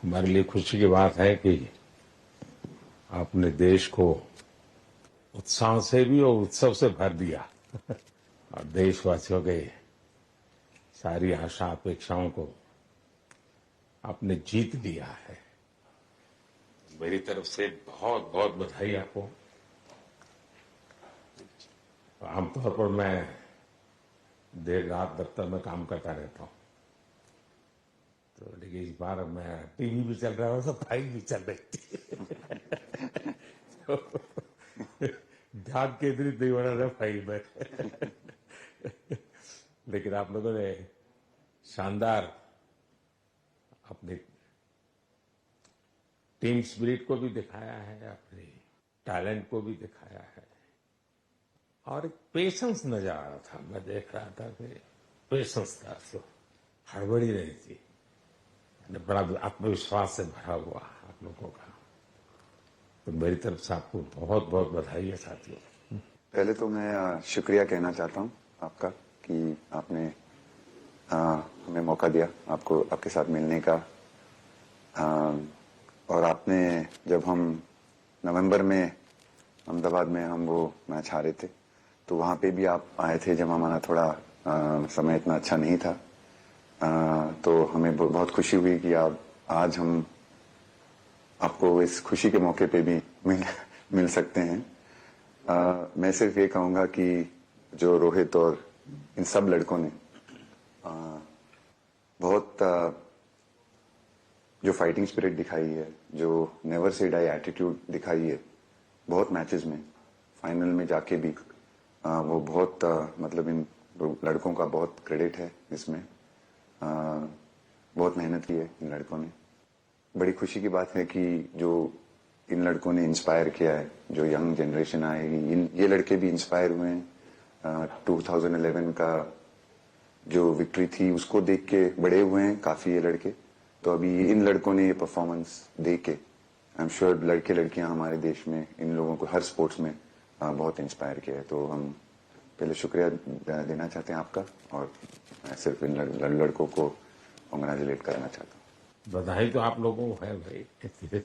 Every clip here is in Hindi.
हमारे लिए खुशी की बात है कि आपने देश को उत्साह से भी और उत्सव से भर दिया और देशवासियों के सारी आशा अपेक्षाओं को आपने जीत लिया है। मेरी तरफ से बहुत बहुत बधाई आपको। आमतौर पर मैं देर रात दफ्तर में काम करता रहता हूँ, तो लेकिन इस बार मैं टीवी भी चल रहा है और फाइल भी चल रही थी तो ध्यान केंद्रित नहीं हो रहा था फाइल में लेकिन आप लोगों ने शानदार अपनी टीम स्पिरिट को भी दिखाया है, अपने टैलेंट को भी दिखाया है और एक पेशेंस नजर आ रहा था। मैं देख रहा था कि पेशेंस था, तो हड़बड़ी नहीं थी, बड़ा आत्मविश्वास से भरा हुआ आप लोगों का। तो मेरी तरफ से आपको बहुत बहुत बधाई है साथियों। पहले तो मैं शुक्रिया कहना चाहता हूं आपका कि आपने हमें मौका दिया आपको आपके साथ मिलने का। और आपने जब हम नवंबर में अहमदाबाद में हम वो मैच हारे थे, तो वहां पे भी आप आए थे जब हमारा थोड़ा समय इतना अच्छा नहीं था। तो हमें बहुत खुशी हुई कि आप आज हम आपको इस खुशी के मौके पे भी मिल सकते हैं। मैं सिर्फ ये कहूंगा कि जो रोहित और इन सब लड़कों ने बहुत जो फाइटिंग स्पिरिट दिखाई है, जो नेवर से डाई एटीट्यूड दिखाई है बहुत मैचेस में, फाइनल में जाके भी वो बहुत मतलब इन लड़कों का बहुत क्रेडिट है इसमें। बहुत मेहनत की है इन लड़कों ने। बड़ी खुशी की बात है कि जो इन लड़कों ने इंस्पायर किया है, जो यंग जनरेशन आएगी, ये लड़के भी इंस्पायर हुए हैं। 2011 का जो विक्ट्री थी उसको देख के बड़े हुए हैं काफी ये लड़के। तो अभी इन लड़कों ने ये परफॉर्मेंस दे के आई एम श्योर लड़के लड़कियां हमारे देश में इन लोगों को हर स्पोर्ट्स में बहुत इंस्पायर किया है। तो हम पहले शुक्रिया देना चाहते हैं आपका, और मैं सिर्फ इन लड़कों को कांग्रेचुलेट करना चाहता हूँ। बधाई तो आप लोगों को है भाई।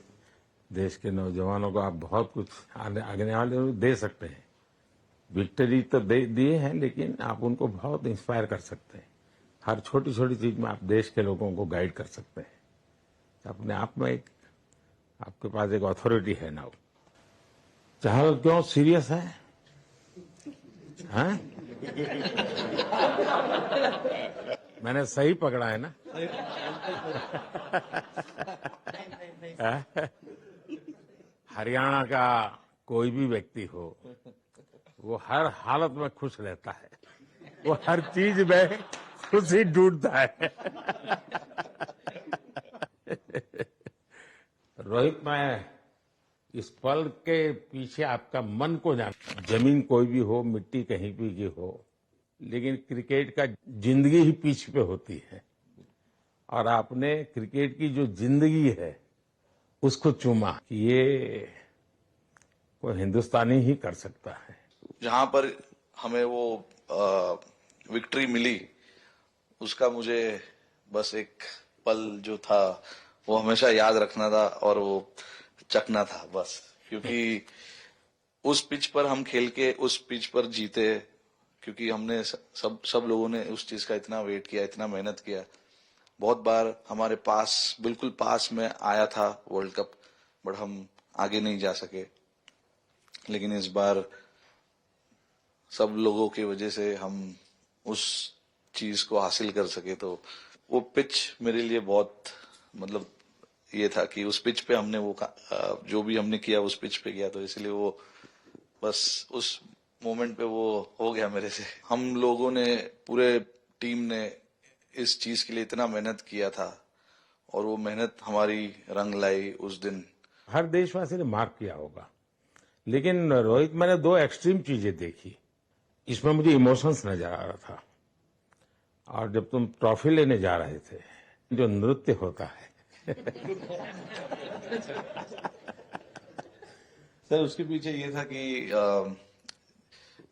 देश के नौजवानों को आप बहुत कुछ आगे वाले दे सकते हैं। विक्ट्री तो दिए हैं, लेकिन आप उनको बहुत इंस्पायर कर सकते हैं। हर छोटी छोटी चीज में आप देश के लोगों को गाइड कर सकते हैं। तो अपने आप में एक आपके पास एक अथॉरिटी है ना। चाहे क्यों सीरियस है, हैं? मैंने सही पकड़ा है ना? हरियाणा का कोई भी व्यक्ति हो, वो हर हालत में खुश रहता है, वो हर चीज में खुशी ढूंढता है। रोहित, मैं इस पल के पीछे आपका मन को जान, जमीन कोई भी हो, मिट्टी कहीं भी की हो, लेकिन क्रिकेट का जिंदगी ही पिच पे होती है और आपने क्रिकेट की जो जिंदगी है उसको चुमा। ये कोई हिंदुस्तानी ही कर सकता है। जहां पर हमें वो विक्ट्री मिली, उसका मुझे बस एक पल जो था वो हमेशा याद रखना था और वो चखना था बस। क्योंकि उस पिच पर हम खेल के उस पिच पर जीते, क्योंकि हमने सब लोगों ने उस चीज का इतना वेट किया, इतना मेहनत किया। बहुत बार हमारे पास, बिल्कुल पास में आया था वर्ल्ड कप, बट हम आगे नहीं जा सके। लेकिन इस बार सब लोगों की वजह से हम उस चीज को हासिल कर सके। तो वो पिच मेरे लिए बहुत मतलब ये था कि उस पिच पे हमने वो जो भी हमने किया उस पिच पे किया, तो इसलिए वो बस उस मोमेंट पे वो हो गया मेरे से। हम लोगों ने, पूरे टीम ने इस चीज के लिए इतना मेहनत किया था और वो मेहनत हमारी रंग लाई उस दिन। हर देशवासी ने मार्क किया होगा, लेकिन रोहित, मैंने दो एक्सट्रीम चीजें देखी। इसमें मुझे इमोशंस नजर आ रहा था। और जब तुम ट्रॉफी लेने जा रहे थे, जो नृत्य होता है सर, उसके पीछे ये था कि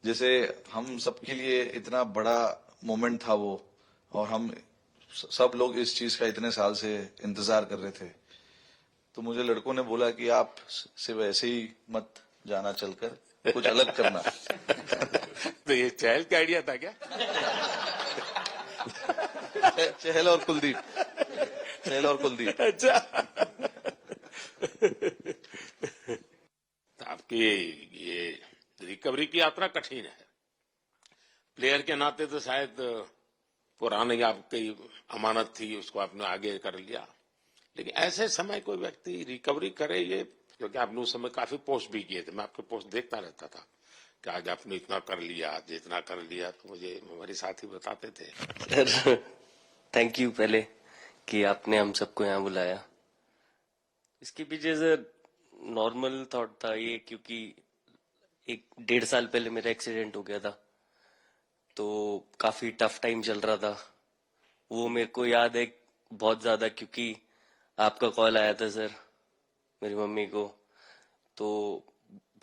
जैसे हम सबके लिए इतना बड़ा मोमेंट था वो, और हम सब लोग इस चीज का इतने साल से इंतजार कर रहे थे तो मुझे लड़कों ने बोला कि आप सिर्फ ऐसे ही मत जाना चलकर, कुछ अलग करना। तो ये चहल का आइडिया था क्या? चहल और कुलदीप, चहल और कुलदीप। अच्छा। तो आपकी ये रिकवरी की यात्रा कठिन है। प्लेयर के नाते तो शायद पुरानी आपकी अमानत थी, उसको आपने आगे कर लिया, लेकिन ऐसे समय कोई व्यक्ति रिकवरी करे, ये क्योंकि आपने उस समय काफी पोस्ट भी किए थे, मैं आपके पोस्ट देखता रहता था कि आज आपने इतना कर लिया, आज इतना कर लिया, तो मुझे हमारे साथी बताते थे। सर थैंक यू पहले कि आपने हम सबको यहाँ बुलाया। इसके पीछे सर नॉर्मल थॉट था ये, क्योंकि 1-1.5 साल पहले मेरा एक्सीडेंट हो गया था, तो काफी टफ टाइम चल रहा था। वो मेरे को याद है बहुत ज्यादा, क्योंकि आपका कॉल आया था सर मेरी मम्मी को, तो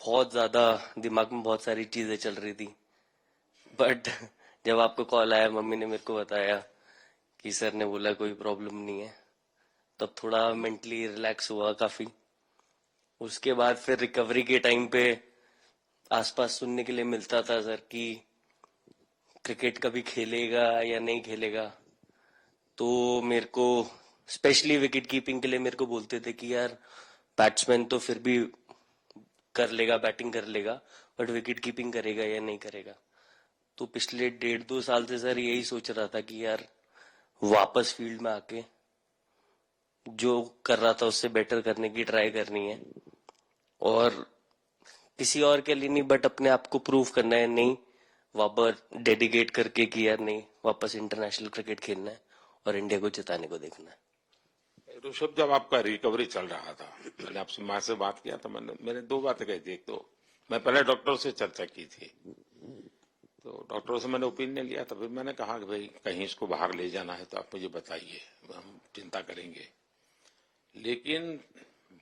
बहुत ज्यादा दिमाग में बहुत सारी चीजें चल रही थी। बट जब आपका कॉल आया, मम्मी ने मेरे को बताया कि सर ने बोला कोई प्रॉब्लम नहीं है, तब थोड़ा मेंटली रिलैक्स हुआ काफी। उसके बाद फिर रिकवरी के टाइम पे आसपास सुनने के लिए मिलता था सर कि क्रिकेट कभी खेलेगा या नहीं खेलेगा, तो मेरे को स्पेशली विकेट कीपिंग के लिए मेरे को बोलते थे कि यार बैट्समैन तो फिर भी कर लेगा, बैटिंग कर लेगा, बट विकेट कीपिंग करेगा या नहीं करेगा। तो पिछले 1.5-2 साल से सर यही सोच रहा था कि यार वापस फील्ड में आके जो कर रहा था उससे बेटर करने की ट्राई करनी है, और किसी और के लिए नहीं बट अपने आप को प्रूव करना है, नहीं वापस डेडिकेट करके कि यार नहीं, वापस इंटरनेशनल क्रिकेट खेलना है और इंडिया को जिताने को देखना है। ऋषभ, जब आपका रिकवरी चल रहा था, मैंने आपसे माँ से बात किया था, मैंने 2 बातें कही थी। एक तो मैं पहले डॉक्टर से चर्चा की थी, तो डॉक्टरों से मैंने ओपिनियन लिया था, फिर मैंने कहा कि भाई कहीं इसको बाहर ले जाना है तो आप मुझे बताइए, हम चिंता करेंगे। लेकिन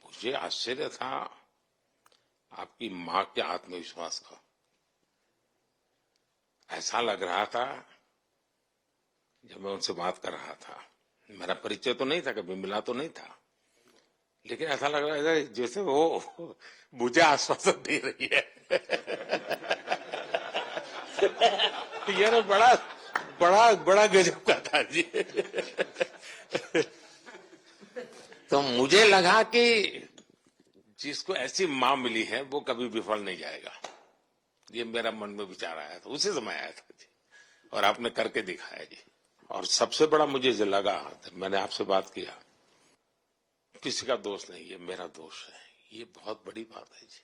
मुझे आश्चर्य था आपकी माँ के आत्मविश्वास का। ऐसा लग रहा था जब मैं उनसे बात कर रहा था, मेरा परिचय तो नहीं था, कभी मिला तो नहीं था, लेकिन ऐसा लग रहा है जैसे वो मुझे आश्वासन दे रही है। यार बड़ा बड़ा बड़ा गजब का था जी। तो मुझे लगा कि जिसको ऐसी माँ मिली है वो कभी विफल नहीं जाएगा, ये मेरा मन में विचार आया था, उसी समय आया था जी, और आपने करके दिखाया जी। और सबसे बड़ा मुझे जो लगा, मैंने आपसे बात किया, किसी का दोष नहीं, ये मेरा दोष है, ये बहुत बड़ी बात है जी।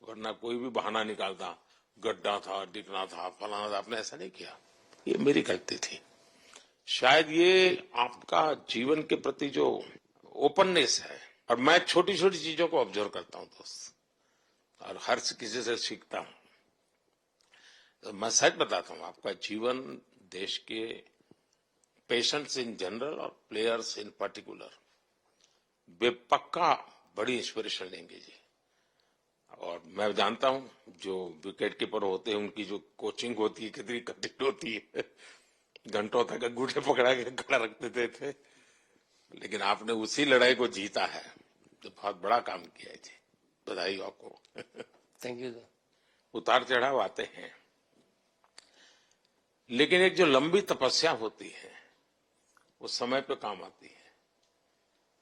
वरना कोई भी बहाना निकालता, गड्ढा था, डिगना था, फलाना था, आपने ऐसा नहीं किया, ये मेरी गलती थी। शायद ये आपका जीवन के प्रति जो ओपननेस है, और मैं छोटी छोटी चीजों को ऑब्जर्व करता हूं दोस्त, और हर किसी से सीखता हूं। तो मैं सच बताता हूं, आपका जीवन देश के पेशेंट्स इन जनरल और प्लेयर्स इन पर्टिकुलर वे पक्का बड़ी इंस्पिरेशन लेंगे जी। और मैं जानता हूं जो विकेट कीपर होते हैं उनकी जो कोचिंग होती है कितनी कठिन होती है, घंटों तक अंगूठे पकड़ा के खड़ा रख देते थे, लेकिन आपने उसी लड़ाई को जीता है, तो बहुत बड़ा काम किया है जी, बधाई हो आपको। Thank you sir. उतार चढ़ाव आते हैं, लेकिन एक जो लंबी तपस्या होती है वो समय पे काम आती है।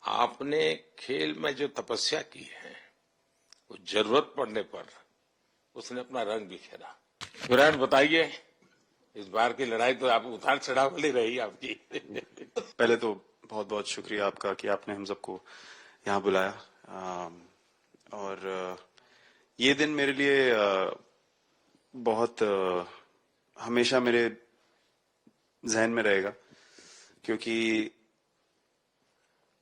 आपने खेल में जो तपस्या की है वो जरूरत पड़ने पर उसने अपना रंग बिखेरा। विराट, बताइए, इस बार की लड़ाई तो आप उतार चढ़ाव वाली रही आपकी। पहले तो बहुत बहुत शुक्रिया आपका कि आपने हम सबको यहाँ बुलाया, और ये दिन मेरे लिए बहुत हमेशा मेरे जहन में रहेगा, क्योंकि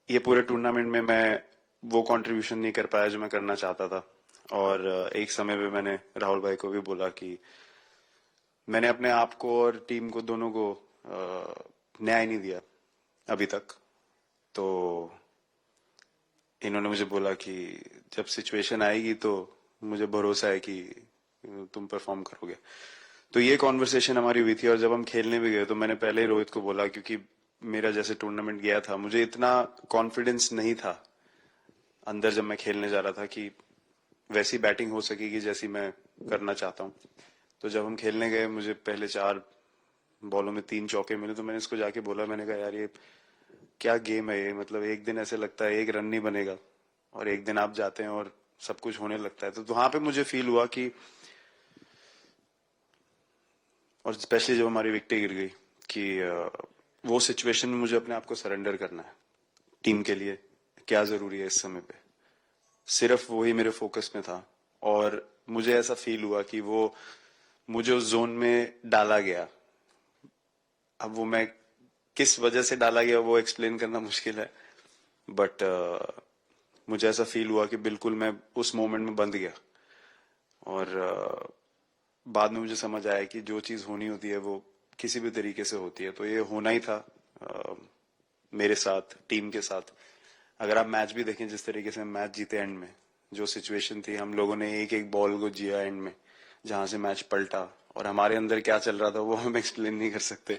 ये पूरे टूर्नामेंट में मैं वो कंट्रीब्यूशन नहीं कर पाया जो मैं करना चाहता था। और एक समय पे मैंने राहुल भाई को भी बोला कि मैंने अपने आप को और टीम को दोनों को न्याय नहीं दिया अभी तक। तो इन्होंने मुझे बोला कि जब सिचुएशन आएगी तो मुझे भरोसा है कि तुम परफॉर्म करोगे। तो ये कॉन्वर्सेशन हमारी हुई थी, और जब हम खेलने भी गए तो मैंने पहले ही रोहित को बोला, क्योंकि मेरा जैसे टूर्नामेंट गया था मुझे इतना कॉन्फिडेंस नहीं था अंदर जब मैं खेलने जा रहा था कि वैसी बैटिंग हो सकेगी जैसी मैं करना चाहता हूँ। तो जब हम खेलने गए, मुझे पहले 4 बॉलों में 3 चौके मिले, तो मैंने इसको जाके बोला, मैंने कहा यार ये क्या गेम है ये, मतलब एक दिन ऐसे लगता है एक रन नहीं बनेगा और एक दिन आप जाते हैं और सब कुछ होने लगता है। तो वहां पे मुझे फील हुआ कि, और स्पेशली जब हमारी विकेट गिर गई, कि वो सिचुएशन में मुझे अपने आप को सरेंडर करना है। टीम के लिए क्या जरूरी है इस समय पे, सिर्फ वही मेरे फोकस में था। और मुझे ऐसा फील हुआ कि वो मुझे उस जोन में डाला गया। अब वो मैं किस वजह से डाला गया वो एक्सप्लेन करना मुश्किल है, बट मुझे ऐसा फील हुआ कि बिल्कुल मैं उस मोमेंट में बंध गया। और बाद में मुझे समझ आया कि जो चीज होनी होती है वो किसी भी तरीके से होती है, तो ये होना ही था मेरे साथ, टीम के साथ। अगर आप मैच भी देखें, जिस तरीके से मैच जीते एंड में, जो सिचुएशन थी, हम लोगों ने एक एक बॉल को जिया एंड में, जहां से मैच पलटा, और हमारे अंदर क्या चल रहा था वो हम एक्सप्लेन नहीं कर सकते।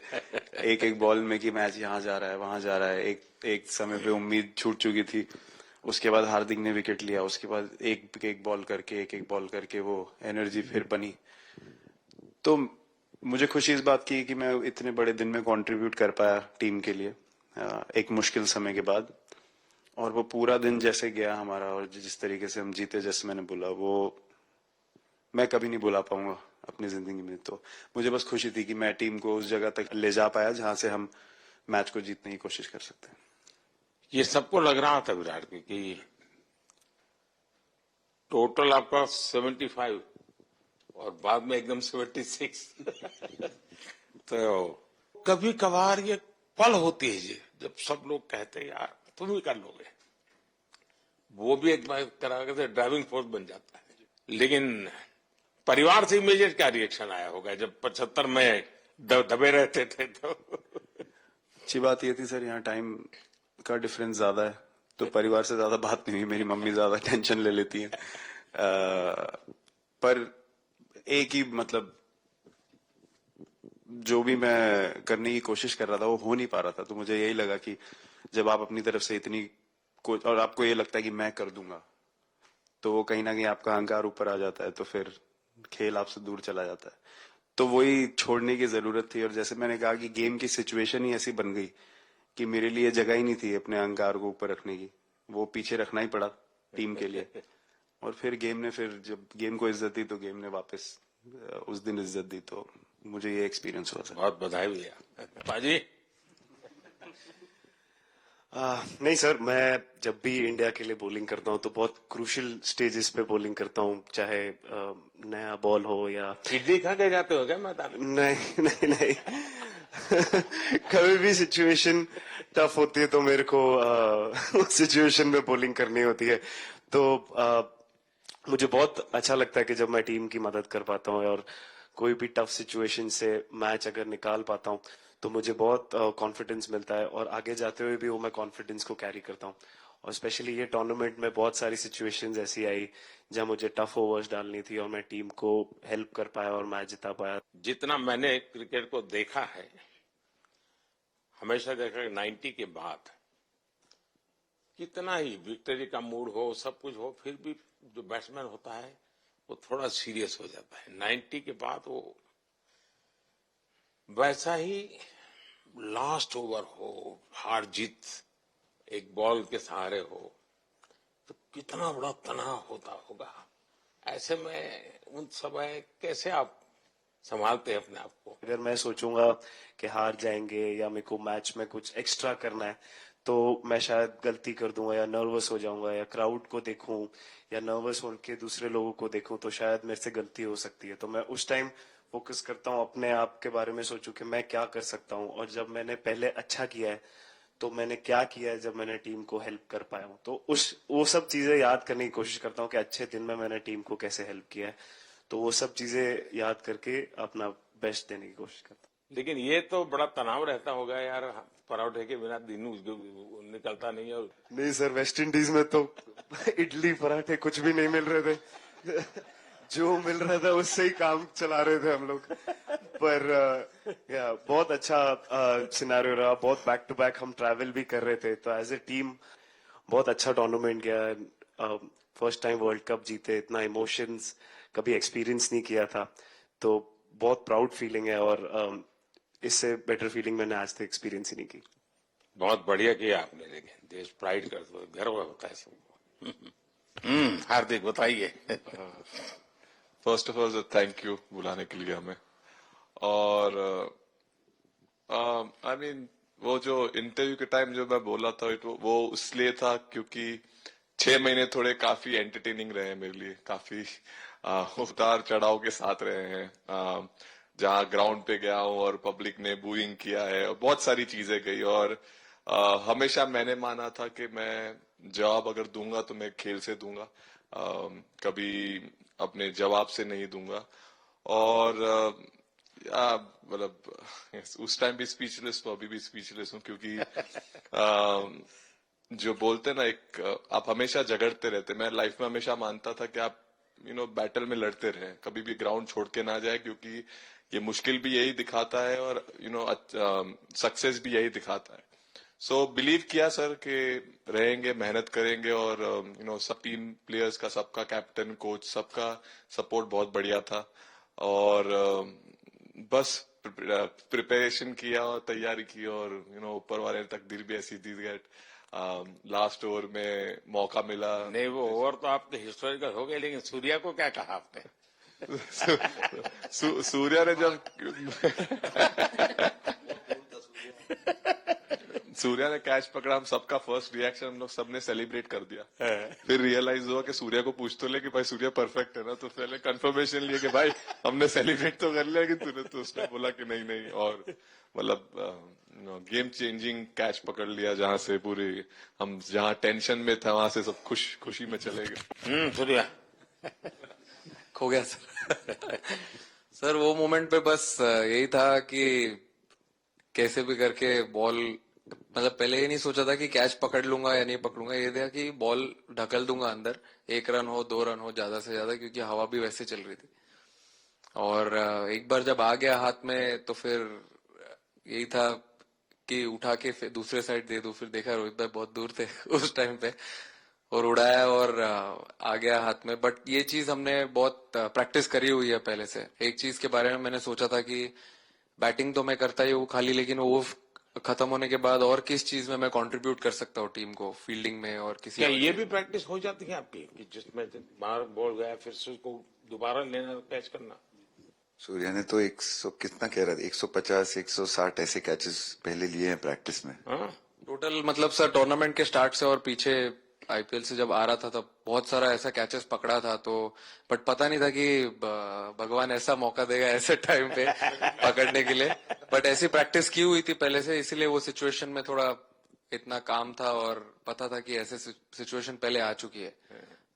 एक एक बॉल में कि मैच यहाँ जा रहा है, वहां जा रहा है। एक समय पे उम्मीद छूट चुकी थी, उसके बाद हार्दिक ने विकेट लिया, उसके बाद एक एक बॉल करके वो एनर्जी फिर बनी। तो मुझे खुशी इस बात की कि मैं इतने बड़े दिन में कंट्रीब्यूट कर पाया टीम के लिए, एक मुश्किल समय के बाद। और वो पूरा दिन जैसे गया हमारा, और जिस तरीके से हम जीते, जैसे मैंने बोला, वो मैं कभी नहीं भुला पाऊंगा अपनी जिंदगी में। तो मुझे बस खुशी थी कि मैं टीम को उस जगह तक ले जा पाया जहां से हम मैच को जीतने की कोशिश कर सकते हैं। ये सबको लग रहा था विराट की कि टोटल आपका 75 और बाद में एकदम 76। तो कभी कभार ये पल होती है जी, जब सब लोग कहते हैं यार तुम ही कर लोगे, वो भी एक बार तरह से ड्राइविंग फोर्स बन जाता है। लेकिन परिवार से इमीडिएट क्या रिएक्शन आया होगा जब 75 में दबे रहते थे? तो अच्छी बात ये थी सर, यहाँ टाइम का डिफरेंस ज्यादा है, तो परिवार से ज्यादा बात नहीं हुई। मेरी मम्मी ज्यादा टेंशन ले लेती हैं। पर एक ही, मतलब जो भी मैं करने की कोशिश कर रहा था वो हो नहीं पा रहा था। तो मुझे यही लगा कि जब आप अपनी तरफ से इतनी और आपको ये लगता है कि मैं कर दूंगा, तो वो कहीं ना कहीं आपका अहंकार ऊपर आ जाता है, तो फिर खेल आपसे दूर चला जाता है। तो वही छोड़ने की जरूरत थी। और जैसे मैंने कहा कि गेम की सिचुएशन ही ऐसी बन गई कि मेरे लिए जगह ही नहीं थी अपने अहंकार को ऊपर रखने की, वो पीछे रखना ही पड़ा टीम के लिए। और फिर गेम ने, फिर जब गेम को इज्जत दी तो गेम ने वापस उस दिन इज्जत दी। तो मुझे ये एक्सपीरियंस हुआ था। बहुत बधाई भैया। पाजी नहीं सर, मैं जब भी इंडिया के लिए बॉलिंग करता हूँ तो बहुत क्रूशियल स्टेजेस पे बॉलिंग करता हूँ, चाहे नया बॉल हो या इडली खा के जाते हो क्या मैदान में? नहीं कभी भी सिचुएशन टफ होती है तो मेरे को उस सिचुएशन में बॉलिंग करनी होती है। तो मुझे बहुत अच्छा लगता है कि जब मैं टीम की मदद कर पाता हूँ और कोई भी टफ सिचुएशन से मैच अगर निकाल पाता हूँ तो मुझे बहुत कॉन्फिडेंस मिलता है, और आगे जाते हुए भी वो मैं कॉन्फिडेंस को कैरी करता हूँ। और स्पेशली ये टूर्नामेंट में बहुत सारी सिचुएशंस ऐसी आई जहां मुझे टफ ओवर्स डालनी थी और मैं टीम को हेल्प कर पाया और मैच जिता पाया। जितना मैंने क्रिकेट को देखा है, हमेशा देखा कि 90 के बाद कितना ही विक्ट्री का मूड हो, सब कुछ हो, फिर भी जो बैट्समैन होता है वो थोड़ा सीरियस हो जाता है। 90 के बाद वो वैसा ही लास्ट ओवर हो, हार जीत एक बॉल के सहारे हो, तो कितना बड़ा तनाव होता होगा। ऐसे में उन समय कैसे आप संभालते हैं अपने आप को? अगर मैं सोचूंगा कि हार जाएंगे या मेरे को मैच में कुछ एक्स्ट्रा करना है तो मैं शायद गलती कर दूंगा या नर्वस हो जाऊंगा, या क्राउड को देखूं या नर्वस होकर दूसरे लोगों को देखूं तो शायद मेरे से गलती हो सकती है। तो मैं उस टाइम फोकस करता हूं, अपने आप के बारे में सोचूं कि मैं क्या कर सकता हूं, और जब मैंने पहले अच्छा किया है तो मैंने क्या किया है जब मैंने टीम को हेल्प कर पाया हूं। तो वो सब चीजें याद करने की कोशिश करता हूं कि अच्छे दिन में मैंने टीम को कैसे हेल्प किया है। तो वो सब चीजें याद करके अपना बेस्ट देने की कोशिश करता हूं। लेकिन ये तो बड़ा तनाव रहता होगा यार, पराठे के बिना दिन निकलता नहीं। और नहीं सर, वेस्ट इंडीज में तो इडली पराठे कुछ भी नहीं मिल रहे थे। जो मिल रहा था उससे ही काम चला रहे थे हम लोग। पर बहुत अच्छा सिनेरियो रहा, बहुत बैक टू बैक हम ट्रैवल भी कर रहे थे, तो एज ए टीम बहुत अच्छा टूर्नामेंट गया, फर्स्ट टाइम वर्ल्ड कप जीते, इतना इमोशंस कभी एक्सपीरियंस नहीं किया था, तो बहुत प्राउड फीलिंग है, और इससे बेटर फीलिंग मैंने आज तक एक्सपीरियंस ही नहीं की। बहुत बढ़िया किया आपने, लेकिन देश प्राइड कर दो, गर्व होता है सबको। हार्दिक बताइए। First of all thank you बुलाने के लिए हमें। और आई मीन वो जो इंटरव्यू के टाइम जो मैं बोला था वो इसलिए था क्योंकि 6 महीने थोड़े काफी एंटरटेनिंग रहे हैं मेरे लिए, काफी उतार चढ़ाव के साथ रहे हैं। जहां ग्राउंड पे गया हूं और पब्लिक ने बूइंग किया है और बहुत सारी चीजें गई, और हमेशा मैंने माना था कि मैं जवाब अगर दूंगा तो मैं खेल से दूंगा, कभी अपने जवाब से नहीं दूंगा। और मतलब उस टाइम भी स्पीचलेस हूँ, अभी भी स्पीचलेस हूँ, क्योंकि जो बोलते ना एक आप हमेशा झगड़ते रहते। मैं लाइफ में हमेशा मानता था कि आप बैटल में लड़ते रहें, कभी भी ग्राउंड छोड़ के ना जाए, क्योंकि ये मुश्किल भी यही दिखाता है और सक्सेस भी यही दिखाता है। सो बिलीव किया सर कि रहेंगे, मेहनत करेंगे, और सब टीम प्लेयर्स का, सबका कैप्टन कोच सबका सपोर्ट बहुत बढ़िया था, और बस प्रिपरेशन किया और तैयारी की, और ऊपर वाले तकदीर भी ऐसी दी गेट लास्ट ओवर में मौका मिला। नहीं, वो ओवर तो आपके हिस्टोरिकल हो गए, लेकिन सूर्या को क्या कहा आपने? सूर्या ने जब सूर्या ने कैच पकड़ा, हम सबका फर्स्ट रिएक्शन हम लोग सबने सेलिब्रेट कर दिया। फिर रियलाइज हुआ कि सूर्या को पूछ तो ले कि भाई सूर्या परफेक्ट है ना, तो पहले कंफर्मेशन लिए कि भाई हमने सेलिब्रेट तो कर लिया, कि तूने तो उसने बोला कि नहीं नहीं, और मतलब गेम चेंजिंग कैच पकड़ लिया, जहां से पूरी हम जहां टेंशन में था वहां से सब खुशी में चले गए। सूर्या खो गया सर। सर वो मोमेंट पे बस यही था कि कैसे भी करके बॉल, मतलब पहले ये नहीं सोचा था कि कैच पकड़ लूंगा या नहीं पकड़ूंगा, ये था कि बॉल ढकल दूंगा अंदर, 1 रन हो 2 रन हो ज्यादा से ज्यादा, क्योंकि हवा भी वैसे चल रही थी। और एक बार जब आ गया हाथ में तो फिर यही था कि उठा के फिर दूसरे साइड दे दूं। फिर देखा रोहित भाई बहुत दूर थे उस टाइम पे, और उड़ाया और आ गया हाथ में। बट ये चीज हमने बहुत प्रैक्टिस करी हुई है पहले से। एक चीज के बारे में मैंने सोचा था कि बैटिंग तो मैं करता ही हूँ खाली, लेकिन वो खत्म होने के बाद और किस चीज में मैं कंट्रीब्यूट कर सकता हूँ टीम को, फील्डिंग में और किसी क्या और ये चीज भी प्रैक्टिस हो जाती है आपकी, कि जिसमें बाहर बॉल गया फिर से उसको दोबारा लेना, कैच करना? सूर्या ने तो 100 कितना कह रहा था, 150 160 ऐसे कैचेस पहले लिए हैं प्रैक्टिस में। हाँ? टोटल मतलब सर टूर्नामेंट के स्टार्ट से और पीछे आईपीएल से जब आ रहा था तब बहुत सारा ऐसा कैचेस पकड़ा था, तो बट पता नहीं था कि भगवान ऐसा मौका देगा ऐसे टाइम पे पकड़ने के लिए। बट ऐसी प्रैक्टिस की हुई थी पहले से, इसीलिए वो सिचुएशन में थोड़ा इतना काम था और पता था कि ऐसे सिचुएशन पहले आ चुकी है।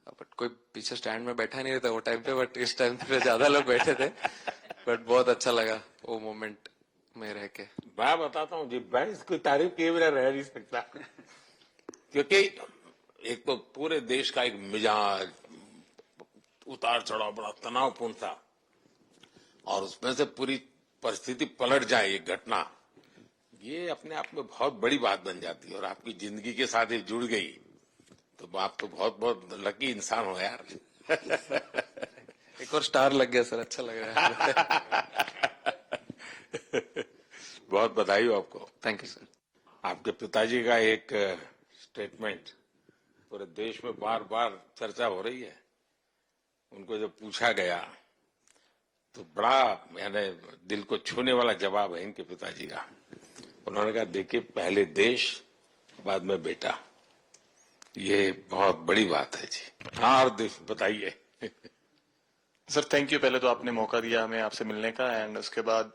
बट कोई पीछे स्टैंड में बैठा नहीं रहता वो टाइम पे, बट इस टाइम पे ज्यादा लोग बैठे थे। बट बहुत अच्छा लगा वो मोमेंट में रह के। मैं बताता हूँ जी, मैं इसकी तारीफ किए बिना रह नहीं सकता, क्योंकि एक तो पूरे देश का एक मिजाज, उतार चढ़ाव बड़ा तनावपूर्ण था, और उसमें से पूरी परिस्थिति पलट जाए, ये घटना, ये अपने आप में बहुत बड़ी बात बन जाती है, और आपकी जिंदगी के साथ ये जुड़ गई, तो आप तो बहुत बहुत लकी इंसान हो यार। एक और स्टार लग गया सर, अच्छा लग रहा है। बहुत बधाई हो आपको। Thank you sir. आपके पिताजी का एक स्टेटमेंट पूरे देश में बार बार चर्चा हो रही है। उनको जब पूछा गया तो बड़ा यानी दिल को छूने वाला जवाब है इनके पिताजी का। उन्होंने कहा, देखिए पहले देश बाद में बेटा, ये बहुत बड़ी बात है जी। हाँ, और बताइए। सर थैंक यू, पहले तो आपने मौका दिया हमें आपसे मिलने का, एंड उसके बाद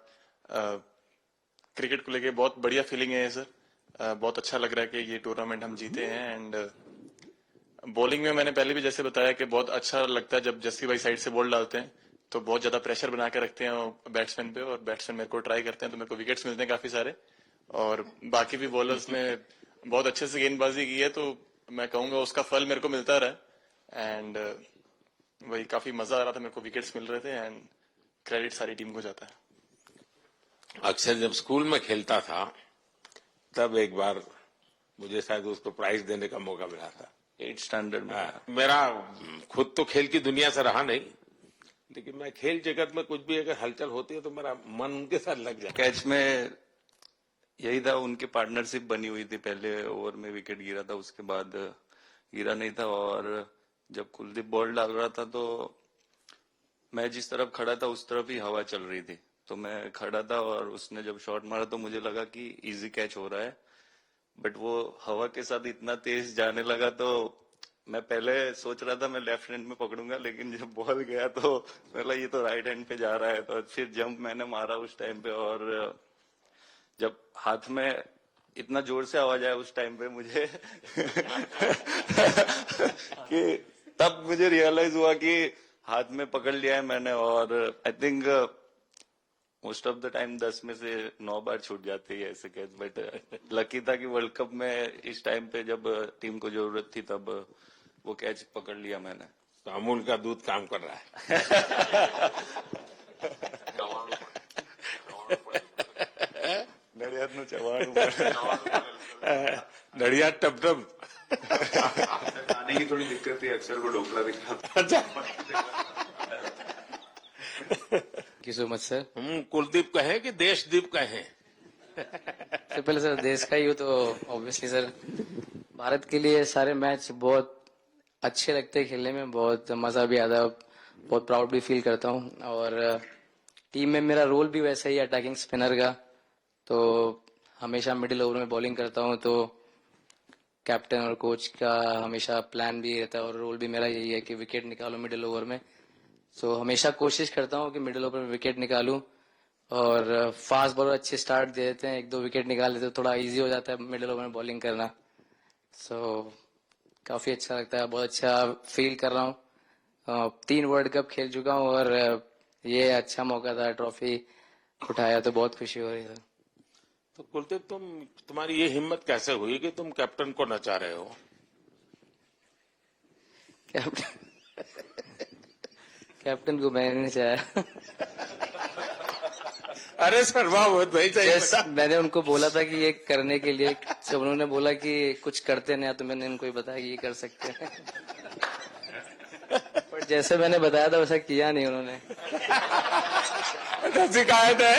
क्रिकेट को लेके बहुत बढ़िया फीलिंग है सर। बहुत अच्छा लग रहा है कि ये टूर्नामेंट हम जीते हैं। एंड बॉलिंग में मैंने पहले भी जैसे बताया कि बहुत अच्छा लगता है जब जस्सी भाई साइड से बॉल डालते हैं, तो बहुत ज्यादा प्रेशर बना के रखते हैं बैट्समैन पे, और बैट्समैन मेरे को ट्राई करते हैं तो मेरे को विकेट्स मिलते हैं काफी सारे। और बाकी भी बॉलर्स ने बहुत अच्छे से गेंदबाजी की है, तो मैं कहूंगा उसका फल मेरे को मिलता रहा। एंड वही काफी मजा आ रहा था, मेरे को विकेट्स मिल रहे थे, एंड क्रेडिट सारी टीम को जाता है। अक्सर जब स्कूल में खेलता था तब एक बार मुझे शायद उसको प्राइज देने का मौका मिला था। 8 स्टैंडर्ड में। हाँ, मेरा खुद तो खेल की दुनिया से रहा नहीं, लेकिन मैं खेल जगत में कुछ भी अगर हलचल होती है तो मेरा मन उनके साथ लग जाता है। कैच में यही था, उनकी पार्टनरशिप बनी हुई थी। पहले ओवर में विकेट गिरा था, उसके बाद गिरा नहीं था। और जब कुलदीप बॉल डाल रहा था तो मैं जिस तरफ खड़ा था उस तरफ ही हवा चल रही थी, तो मैं खड़ा था और उसने जब शॉट मारा तो मुझे लगा कि इजी कैच हो रहा है, बट वो हवा के साथ इतना तेज जाने लगा तो मैं पहले सोच रहा था मैं लेफ्ट हैंड में पकड़ूंगा, लेकिन जब बॉल गया तो बोला ये तो राइट हैंड पे जा रहा है। तो फिर जंप मैंने मारा उस टाइम पे, और जब हाथ में इतना जोर से आवाज आया उस टाइम पे मुझे कि तब मुझे रियलाइज हुआ कि हाथ में पकड़ लिया है मैंने। और I think most of the time 10 में से 9 बार छूट जाते हैं ऐसे कैच, बट लकी था कि वर्ल्ड कप में इस टाइम पे जब टीम को जरूरत थी तब वो कैच पकड़ लिया मैंने। तो अमूल का दूध काम कर रहा है। नड़ियाद નું ચવાણું नड़िया टप टप। खाने की थोड़ी दिक्कत थी, अक्सर वो ढोकला दिखा। Thank you so much sir. हम कुलदीप कहें कि देशदीप कहें? सबसे पहले सर देश का ही हो तो ऑब्वियसली सर भारत के लिए सारे मैच बहुत अच्छे लगते हैं खेलने में, बहुत मजा भी आता है, बहुत प्राउड भी फील करता हूँ। और टीम में मेरा रोल भी वैसा ही अटैकिंग स्पिनर का, तो हमेशा मिडिल ओवर में बॉलिंग करता हूँ। तो कैप्टन और कोच का हमेशा प्लान भी रहता है और रोल भी मेरा यही है कि विकेट निकालो मिडिल ओवर में। सो हमेशा कोशिश करता हूँ कि मिडिल ओवर में विकेट निकालूं, और फास्ट बॉलर अच्छे स्टार्ट दे देते हैं, 1-2 विकेट निकाल लेते हैं, थोड़ा इजी हो जाता है मिडिल ओवर में बॉलिंग करना। सो काफी अच्छा लगता है, बहुत अच्छा फील कर रहा हूँ। 3 वर्ल्ड कप खेल चुका हूँ और ये अच्छा मौका था, ट्रॉफी उठाया तो बहुत खुशी हो रही है। तो कुलदीप तुम्हारी ये हिम्मत कैसे हुई कि तुम कैप्टन को नचा रहे हो? कैप्टन को मैंने नहीं चाहा। अरे सर वाह, बहुत भाई Just मैंने उनको बोला था कि ये करने के लिए, जब उन्होंने बोला कि कुछ करते नहीं तो मैंने उनको ही बताया कि ये कर सकते हैं। पर जैसे मैंने बताया था वैसा किया नहीं उन्होंने। शिकायत है।